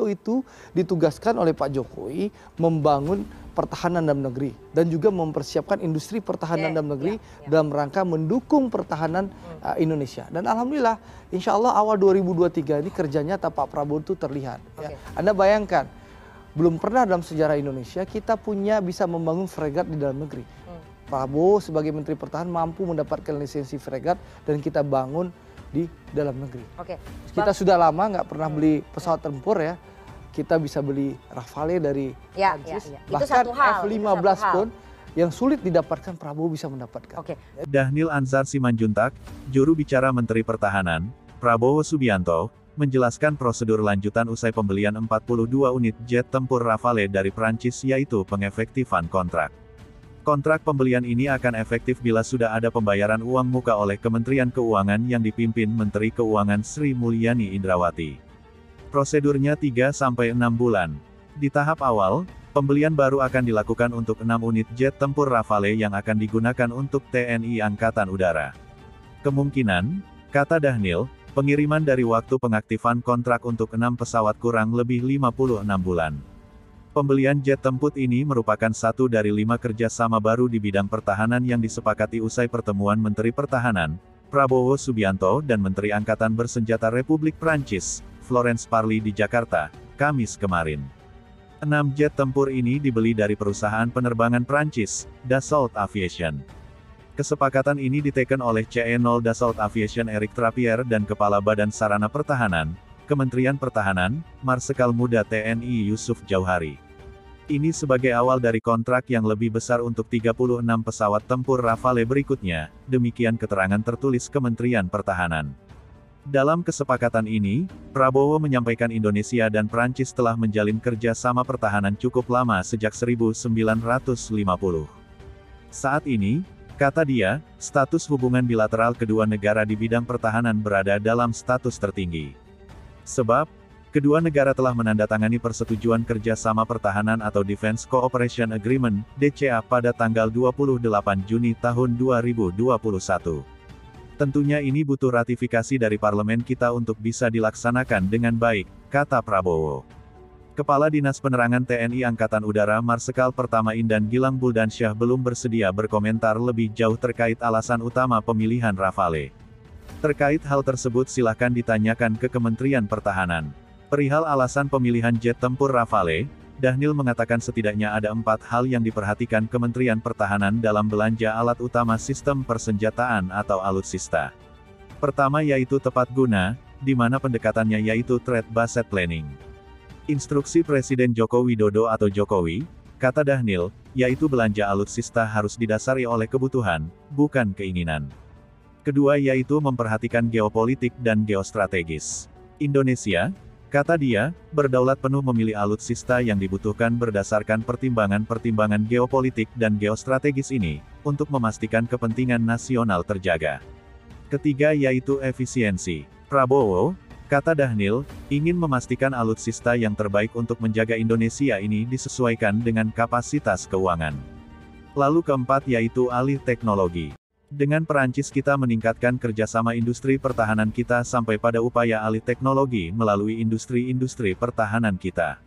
beliau itu ditugaskan oleh Pak Jokowi membangun pertahanan dalam negeri dan juga mempersiapkan industri pertahanan dalam negeri dalam rangka mendukung pertahanan Indonesia. Dan alhamdulillah, insya Allah awal 2023 ini kerja nyata Pak Prabowo itu terlihat. Ya. Anda bayangkan, belum pernah dalam sejarah Indonesia kita bisa membangun fregat di dalam negeri. Prabowo sebagai Menteri Pertahanan mampu mendapatkan lisensi fregat dan kita bangun di dalam negeri. Kita sudah lama nggak pernah beli pesawat tempur ya. Kita bisa beli Rafale dari Prancis, bahkan F-15 pun yang sulit didapatkan Prabowo bisa mendapatkan. Dhanil Anzar Simanjuntak, juru bicara Menteri Pertahanan, Prabowo Subianto, menjelaskan prosedur lanjutan usai pembelian 42 unit jet tempur Rafale dari Prancis yaitu pengefektifan kontrak. Kontrak pembelian ini akan efektif bila sudah ada pembayaran uang muka oleh Kementerian Keuangan yang dipimpin Menteri Keuangan Sri Mulyani Indrawati. Prosedurnya 3-6 bulan. Di tahap awal, pembelian baru akan dilakukan untuk 6 unit jet tempur Rafale yang akan digunakan untuk TNI Angkatan Udara. Kemungkinan, kata Dhanil, pengiriman dari waktu pengaktifan kontrak untuk 6 pesawat kurang lebih 56 bulan. Pembelian jet tempur ini merupakan satu dari 5 kerjasama baru di bidang pertahanan yang disepakati usai pertemuan Menteri Pertahanan, Prabowo Subianto dan Menteri Angkatan Bersenjata Republik Prancis, Florence Parly di Jakarta, Kamis kemarin. 6 jet tempur ini dibeli dari perusahaan penerbangan Prancis, Dassault Aviation. Kesepakatan ini diteken oleh CE0 Dassault Aviation Eric Trappier dan Kepala Badan Sarana Pertahanan, Kementerian Pertahanan, Marsikal Muda TNI Yusuf Jauhari. Ini sebagai awal dari kontrak yang lebih besar untuk 36 pesawat tempur Rafale berikutnya, demikian keterangan tertulis Kementerian Pertahanan. Dalam kesepakatan ini, Prabowo menyampaikan Indonesia dan Prancis telah menjalin kerja sama pertahanan cukup lama sejak 1950. Saat ini, kata dia, status hubungan bilateral kedua negara di bidang pertahanan berada dalam status tertinggi. Sebab, kedua negara telah menandatangani persetujuan kerja sama pertahanan atau Defense Cooperation Agreement, DCA pada tanggal 28 Juni tahun 2021. Tentunya ini butuh ratifikasi dari parlemen kita untuk bisa dilaksanakan dengan baik, kata Prabowo. Kepala Dinas Penerangan TNI Angkatan Udara Marsikal Pertama Indan Gilang Buldansyah belum bersedia berkomentar lebih jauh terkait alasan utama pemilihan Rafale. Terkait hal tersebut silakan ditanyakan ke Kementerian Pertahanan. Perihal alasan pemilihan jet tempur Rafale, Dhanil mengatakan setidaknya ada 4 hal yang diperhatikan Kementerian Pertahanan dalam belanja alat utama sistem persenjataan atau alutsista. Pertama yaitu tepat guna, di mana pendekatannya yaitu threat-based planning. Instruksi Presiden Joko Widodo atau Jokowi, kata Dhanil, yaitu belanja alutsista harus didasari oleh kebutuhan, bukan keinginan. Kedua yaitu memperhatikan geopolitik dan geostrategis. Indonesia, kata dia, berdaulat penuh memilih alutsista yang dibutuhkan berdasarkan pertimbangan-pertimbangan geopolitik dan geostrategis ini, untuk memastikan kepentingan nasional terjaga. Ketiga yaitu efisiensi. Prabowo, kata Dhanil, ingin memastikan alutsista yang terbaik untuk menjaga Indonesia ini disesuaikan dengan kapasitas keuangan. Lalu keempat yaitu alih teknologi. Dengan Perancis kita meningkatkan kerjasama industri pertahanan kita sampai pada upaya alih teknologi melalui industri-industri pertahanan kita.